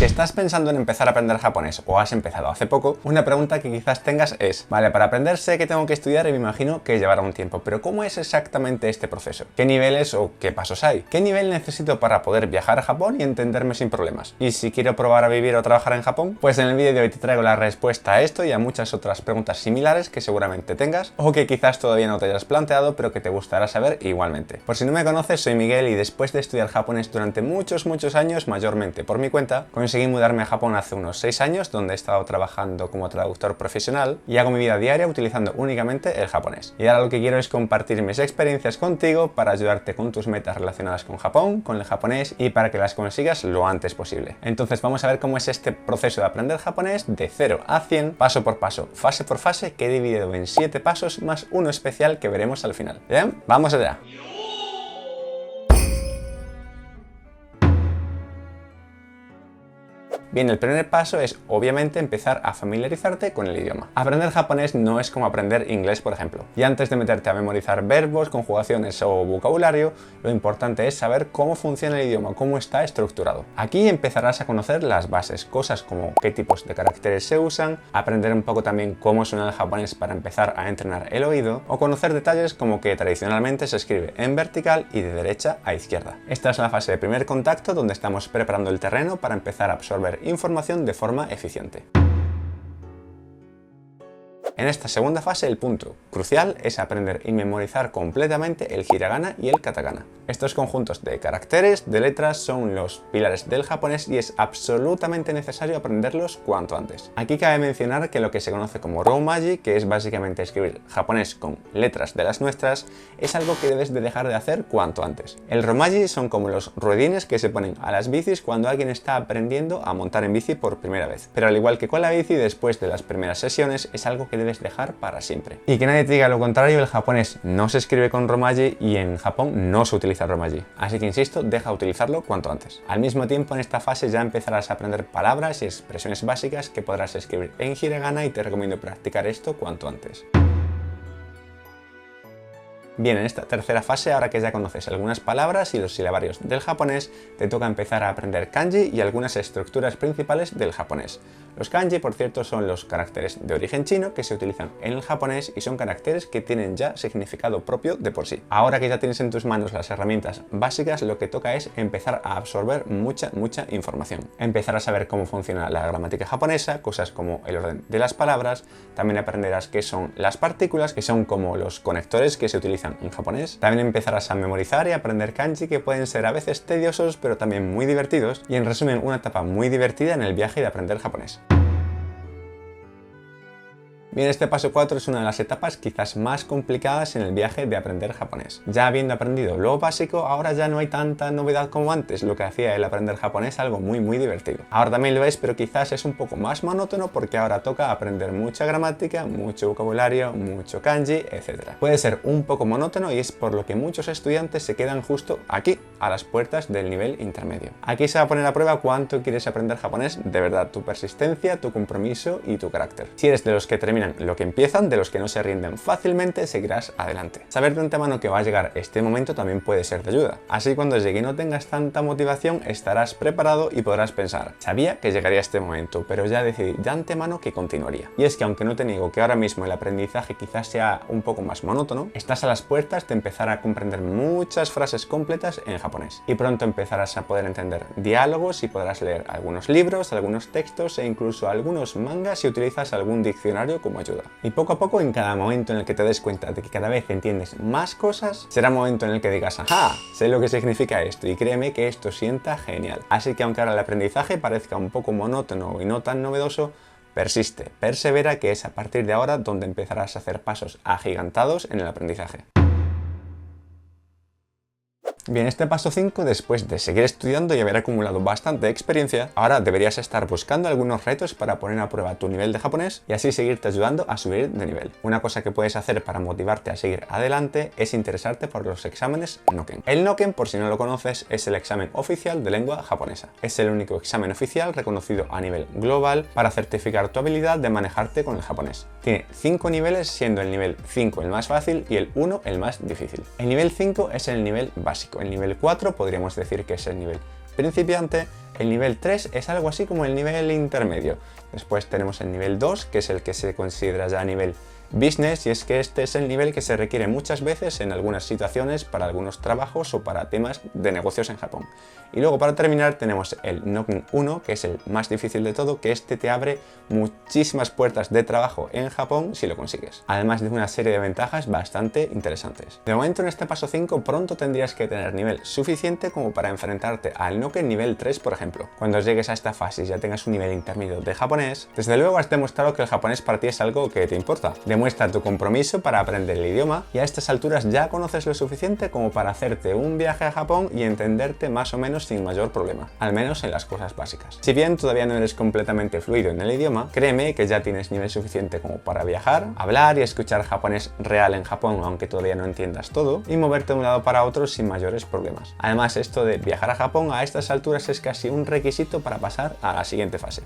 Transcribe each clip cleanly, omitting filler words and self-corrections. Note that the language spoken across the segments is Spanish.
Si estás pensando en empezar a aprender japonés o has empezado hace poco, una pregunta que quizás tengas es: vale, para aprender sé que tengo que estudiar y me imagino que llevará un tiempo, pero ¿cómo es exactamente este proceso? ¿Qué niveles o qué pasos hay? ¿Qué nivel necesito para poder viajar a Japón y entenderme sin problemas? Y si quiero probar a vivir o trabajar en Japón, pues en el vídeo de hoy te traigo la respuesta a esto y a muchas otras preguntas similares que seguramente tengas o que quizás todavía no te hayas planteado, pero que te gustará saber igualmente. Por si no me conoces, soy Miguel y después de estudiar japonés durante muchos años, mayormente por mi cuenta, conseguí mudarme a Japón hace unos 6 años, donde he estado trabajando como traductor profesional y hago mi vida diaria utilizando únicamente el japonés. Y ahora lo que quiero es compartir mis experiencias contigo para ayudarte con tus metas relacionadas con Japón, con el japonés y para que las consigas lo antes posible. Entonces vamos a ver cómo es este proceso de aprender japonés de 0 a 100, paso por paso, fase por fase, que he dividido en 7 pasos más uno especial que veremos al final. ¿Bien? ¡Vamos allá! Bien, el primer paso es obviamente empezar a familiarizarte con el idioma. Aprender japonés no es como aprender inglés, por ejemplo. Y antes de meterte a memorizar verbos, conjugaciones o vocabulario, lo importante es saber cómo funciona el idioma, cómo está estructurado. Aquí empezarás a conocer las bases, cosas como qué tipos de caracteres se usan, aprender un poco también cómo suena el japonés para empezar a entrenar el oído, o conocer detalles como que tradicionalmente se escribe en vertical y de derecha a izquierda. Esta es la fase de primer contacto, donde estamos preparando el terreno para empezar a absorber información de forma eficiente. En esta segunda fase, el punto crucial es aprender y memorizar completamente el hiragana y el katakana. Estos conjuntos de caracteres, de letras, son los pilares del japonés y es absolutamente necesario aprenderlos cuanto antes. Aquí cabe mencionar que lo que se conoce como romaji, que es básicamente escribir japonés con letras de las nuestras, es algo que debes de dejar de hacer cuanto antes. El romaji son como los ruedines que se ponen a las bicis cuando alguien está aprendiendo a montar en bici por primera vez. Pero al igual que con la bici, después de las primeras sesiones, es algo que debes dejar para siempre. Y que nadie te diga lo contrario, el japonés no se escribe con romaji y en Japón no se utiliza romaji. Así que insisto, deja de utilizarlo cuanto antes. Al mismo tiempo, en esta fase ya empezarás a aprender palabras y expresiones básicas que podrás escribir en hiragana y te recomiendo practicar esto cuanto antes. Bien, en esta tercera fase, ahora que ya conoces algunas palabras y los silabarios del japonés, te toca empezar a aprender kanji y algunas estructuras principales del japonés. Los kanji, por cierto, son los caracteres de origen chino que se utilizan en el japonés y son caracteres que tienen ya significado propio de por sí. Ahora que ya tienes en tus manos las herramientas básicas, lo que toca es empezar a absorber mucha información. Empezar a saber cómo funciona la gramática japonesa, cosas como el orden de las palabras. También aprenderás qué son las partículas, que son como los conectores que se utilizan en japonés. También empezarás a memorizar y aprender kanji, que pueden ser a veces tediosos pero también muy divertidos, y en resumen una etapa muy divertida en el viaje de aprender japonés. Bien, este paso 4 es una de las etapas quizás más complicadas en el viaje de aprender japonés. Ya habiendo aprendido lo básico, ahora ya no hay tanta novedad como antes, lo que hacía el aprender japonés algo muy divertido. Ahora también lo es, pero quizás es un poco más monótono porque ahora toca aprender mucha gramática, mucho vocabulario, mucho kanji, etc. Puede ser un poco monótono y es por lo que muchos estudiantes se quedan justo aquí, a las puertas del nivel intermedio. Aquí se va a poner a prueba cuánto quieres aprender japonés de verdad, tu persistencia, tu compromiso y tu carácter. Si eres de los que terminan lo que empiezan, de los que no se rinden fácilmente, seguirás adelante. Saber de antemano que va a llegar este momento también puede ser de ayuda. Así cuando llegue y no tengas tanta motivación, estarás preparado y podrás pensar: sabía que llegaría este momento, pero ya decidí de antemano que continuaría. Y es que aunque no te niego que ahora mismo el aprendizaje quizás sea un poco más monótono, estás a las puertas de empezar a comprender muchas frases completas en japonés. Y pronto empezarás a poder entender diálogos y podrás leer algunos libros, algunos textos e incluso algunos mangas si utilizas algún diccionario como ayuda. Y poco a poco, en cada momento en el que te des cuenta de que cada vez entiendes más cosas, será el momento en el que digas: ¡ajá! Sé lo que significa esto, y créeme que esto sienta genial. Así que aunque ahora el aprendizaje parezca un poco monótono y no tan novedoso, persiste, persevera, que es a partir de ahora donde empezarás a hacer pasos agigantados en el aprendizaje. Bien, este paso 5, después de seguir estudiando y haber acumulado bastante experiencia, ahora deberías estar buscando algunos retos para poner a prueba tu nivel de japonés y así seguirte ayudando a subir de nivel. Una cosa que puedes hacer para motivarte a seguir adelante es interesarte por los exámenes Noken. El Noken, por si no lo conoces, es el examen oficial de lengua japonesa. Es el único examen oficial reconocido a nivel global para certificar tu habilidad de manejarte con el japonés. Tiene 5 niveles, siendo el nivel 5 el más fácil y el 1 el más difícil. El nivel 5 es el nivel básico. El nivel 4 podríamos decir que es el nivel principiante, el nivel 3 es algo así como el nivel intermedio. Después tenemos el nivel 2, que es el que se considera ya nivel business, y es que este es el nivel que se requiere muchas veces en algunas situaciones para algunos trabajos o para temas de negocios en Japón. Y luego para terminar tenemos el Noken 1, que es el más difícil de todo, que este te abre muchísimas puertas de trabajo en Japón si lo consigues, además de una serie de ventajas bastante interesantes. De momento en este paso 5 pronto tendrías que tener nivel suficiente como para enfrentarte al Noken nivel 3, por ejemplo. Cuando llegues a esta fase y ya tengas un nivel intermedio de japonés, desde luego has demostrado que el japonés para ti es algo que te importa. Demuestra tu compromiso para aprender el idioma y a estas alturas ya conoces lo suficiente como para hacerte un viaje a Japón y entenderte más o menos sin mayor problema, al menos en las cosas básicas. Si bien todavía no eres completamente fluido en el idioma, créeme que ya tienes nivel suficiente como para viajar, hablar y escuchar japonés real en Japón aunque todavía no entiendas todo, y moverte de un lado para otro sin mayores problemas. Además, esto de viajar a Japón a estas alturas es casi un requisito para pasar a la siguiente fase.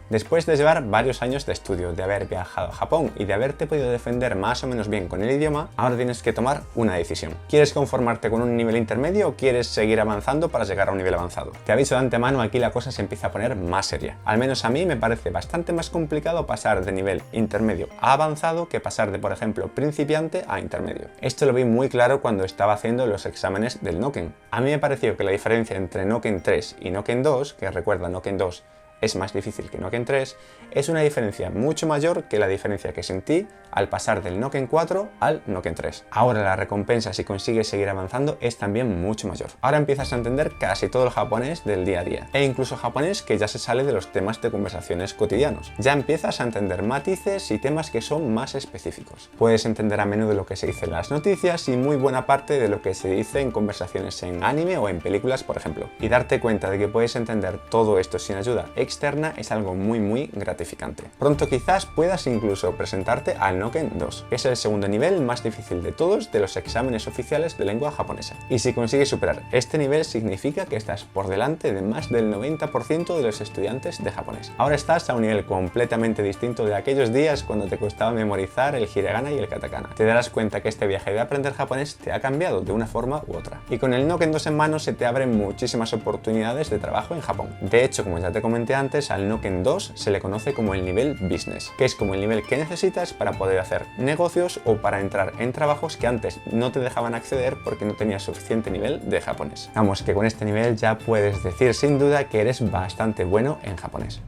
Después de llevar varios años de estudio, de haber viajado a Japón y de haberte podido defender más o menos bien con el idioma, ahora tienes que tomar una decisión. ¿Quieres conformarte con un nivel intermedio o quieres seguir avanzando para llegar a un nivel avanzado? Te aviso de antemano, aquí la cosa se empieza a poner más seria. Al menos a mí me parece bastante más complicado pasar de nivel intermedio a avanzado que pasar de, por ejemplo, principiante a intermedio. Esto lo vi muy claro cuando estaba haciendo los exámenes del Noken. A mí me pareció que la diferencia entre Noken 3 y Noken 2, que recuerda Noken 2 es más difícil que Noken 3, es una diferencia mucho mayor que la diferencia que sentí al pasar del Noken 4 al Noken 3. Ahora la recompensa si consigues seguir avanzando es también mucho mayor. Ahora empiezas a entender casi todo el japonés del día a día, e incluso japonés que ya se sale de los temas de conversaciones cotidianos. Ya empiezas a entender matices y temas que son más específicos. Puedes entender a menudo lo que se dice en las noticias y muy buena parte de lo que se dice en conversaciones en anime o en películas, por ejemplo. Y darte cuenta de que puedes entender todo esto sin ayuda externa es algo muy gratificante. Pronto quizás puedas incluso presentarte al Noken 2, que es el segundo nivel más difícil de todos de los exámenes oficiales de lengua japonesa. Y si consigues superar este nivel significa que estás por delante de más del 90% de los estudiantes de japonés. Ahora estás a un nivel completamente distinto de aquellos días cuando te costaba memorizar el hiragana y el katakana. Te darás cuenta que este viaje de aprender japonés te ha cambiado de una forma u otra. Y con el Noken 2 en mano se te abren muchísimas oportunidades de trabajo en Japón. De hecho, como ya te comenté antes, al Noken 2 se le conoce como el nivel business, que es como el nivel que necesitas para poder hacer negocios o para entrar en trabajos que antes no te dejaban acceder porque no tenías suficiente nivel de japonés. Vamos, que con este nivel ya puedes decir sin duda que eres bastante bueno en japonés.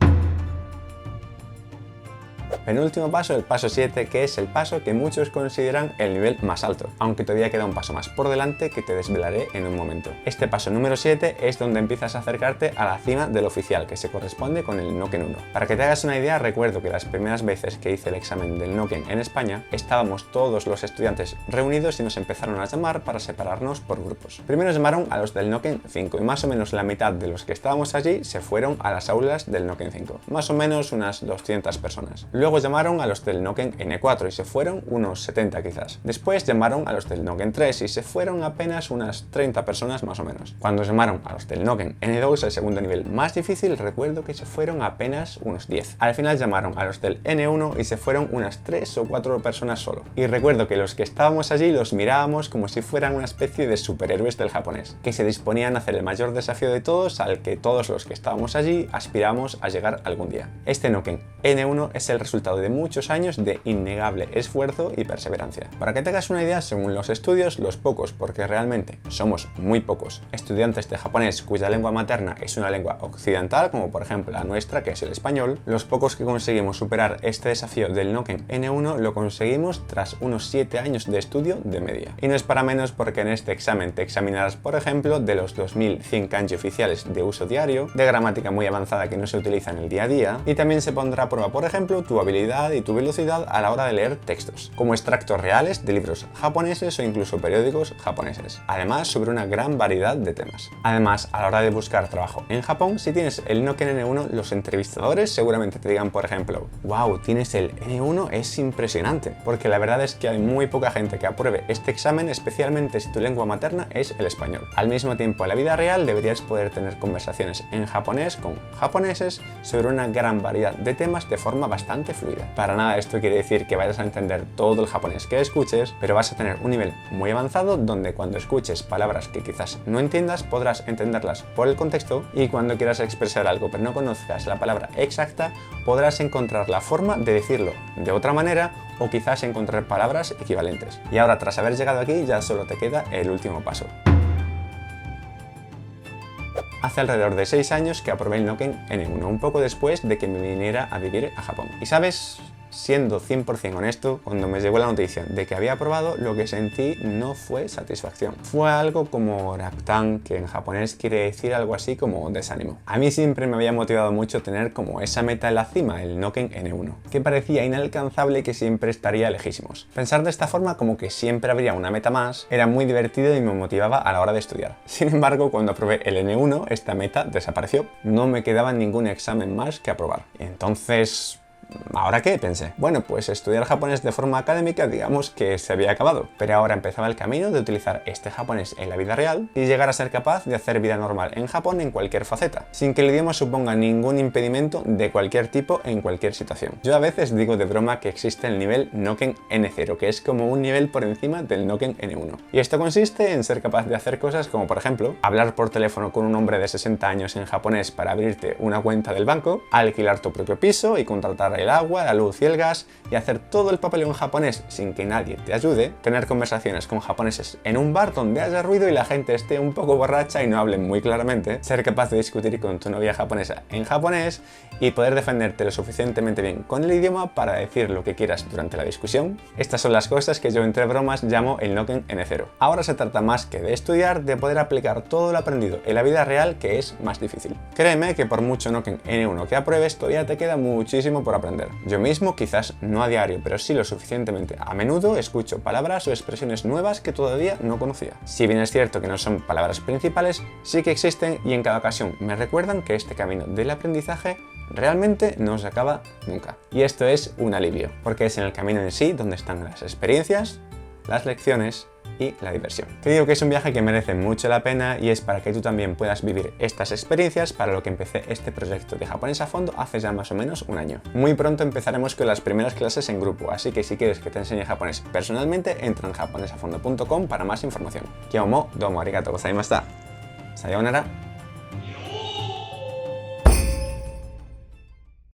Penúltimo paso, el paso 7, que es el paso que muchos consideran el nivel más alto, aunque todavía queda un paso más por delante que te desvelaré en un momento. Este paso número 7 es donde empiezas a acercarte a la cima del oficial, que se corresponde con el Noken 1. Para que te hagas una idea, recuerdo que las primeras veces que hice el examen del Noken en España, estábamos todos los estudiantes reunidos y nos empezaron a llamar para separarnos por grupos. Primero llamaron a los del Noken 5 y más o menos la mitad de los que estábamos allí se fueron a las aulas del Noken 5, más o menos unas 200 personas. Luego llamaron a los del Noken N4 y se fueron unos 70 quizás. Después llamaron a los del Noken 3 y se fueron apenas unas 30 personas más o menos. Cuando llamaron a los del Noken N2, el segundo nivel más difícil, recuerdo que se fueron apenas unos 10. Al final llamaron a los del N1 y se fueron unas 3 o 4 personas solo. Y recuerdo que los que estábamos allí los mirábamos como si fueran una especie de superhéroes del japonés, que se disponían a hacer el mayor desafío de todos al que todos los que estábamos allí aspiramos a llegar algún día. Este Noken N1 es el resultado de muchos años de innegable esfuerzo y perseverancia. Para que te hagas una idea, según los estudios, los pocos, porque realmente somos muy pocos, estudiantes de japonés cuya lengua materna es una lengua occidental, como por ejemplo la nuestra, que es el español, los pocos que conseguimos superar este desafío del Noken N1 lo conseguimos tras unos 7 años de estudio de media. Y no es para menos porque en este examen te examinarás, por ejemplo, de los 2100 kanji oficiales de uso diario, de gramática muy avanzada que no se utiliza en el día a día, y también se pondrá a prueba, por ejemplo, tu habilidad y tu velocidad a la hora de leer textos, como extractos reales de libros japoneses o incluso periódicos japoneses, además sobre una gran variedad de temas. Además, a la hora de buscar trabajo en Japón, si tienes el Noken N1, los entrevistadores seguramente te digan, por ejemplo, wow, tienes el N1, es impresionante, porque la verdad es que hay muy poca gente que apruebe este examen, especialmente si tu lengua materna es el español. Al mismo tiempo, en la vida real deberías poder tener conversaciones en japonés con japoneses sobre una gran variedad de temas de forma bastante fluida. fluida. Para nada esto quiere decir que vayas a entender todo el japonés que escuches, pero vas a tener un nivel muy avanzado donde cuando escuches palabras que quizás no entiendas podrás entenderlas por el contexto, y cuando quieras expresar algo pero no conozcas la palabra exacta podrás encontrar la forma de decirlo de otra manera o quizás encontrar palabras equivalentes. Y ahora, tras haber llegado aquí, ya solo te queda el último paso. Hace alrededor de 6 años que aprobé el Noken N1, un poco después de que me viniera a vivir a Japón. Y sabes, siendo 100% honesto, cuando me llegó la noticia de que había aprobado, lo que sentí no fue satisfacción. Fue algo como raktan, que en japonés quiere decir algo así como desánimo. A mí siempre me había motivado mucho tener como esa meta en la cima, el Noken N1, que parecía inalcanzable y que siempre estaría lejísimos. Pensar de esta forma, como que siempre habría una meta más, era muy divertido y me motivaba a la hora de estudiar. Sin embargo, cuando aprobé el N1, esta meta desapareció. No me quedaba ningún examen más que aprobar. Entonces, ¿ahora qué? Pensé. Bueno, pues estudiar japonés de forma académica digamos que se había acabado, pero ahora empezaba el camino de utilizar este japonés en la vida real y llegar a ser capaz de hacer vida normal en Japón en cualquier faceta, sin que el idioma suponga ningún impedimento de cualquier tipo en cualquier situación. Yo a veces digo de broma que existe el nivel Noken N0, que es como un nivel por encima del Noken N1. Y esto consiste en ser capaz de hacer cosas como, por ejemplo, hablar por teléfono con un hombre de 60 años en japonés para abrirte una cuenta del banco, alquilar tu propio piso y contratar el agua, la luz y el gas, y hacer todo el papeleo en japonés sin que nadie te ayude, tener conversaciones con japoneses en un bar donde haya ruido y la gente esté un poco borracha y no hable muy claramente, ser capaz de discutir con tu novia japonesa en japonés y poder defenderte lo suficientemente bien con el idioma para decir lo que quieras durante la discusión. Estas son las cosas que yo entre bromas llamo el Noken N0. Ahora se trata más que de estudiar, de poder aplicar todo lo aprendido en la vida real, que es más difícil. Créeme que por mucho Noken N1 que apruebes, todavía te queda muchísimo por aprender. Yo mismo, quizás no a diario, pero sí lo suficientemente a menudo, escucho palabras o expresiones nuevas que todavía no conocía. Si bien es cierto que no son palabras principales, sí que existen y en cada ocasión me recuerdan que este camino del aprendizaje realmente no se acaba nunca. Y esto es un alivio, porque es en el camino en sí donde están las experiencias, las lecciones y la diversión. Te digo que es un viaje que merece mucho la pena y es para que tú también puedas vivir estas experiencias, para lo que empecé este proyecto de japonés a fondo hace ya más o menos un año. Muy pronto empezaremos con las primeras clases en grupo, así que si quieres que te enseñe japonés personalmente, entra en japonesafondo.com para más información. Kyou mo domo arigatou gozaimashita. Sayonara.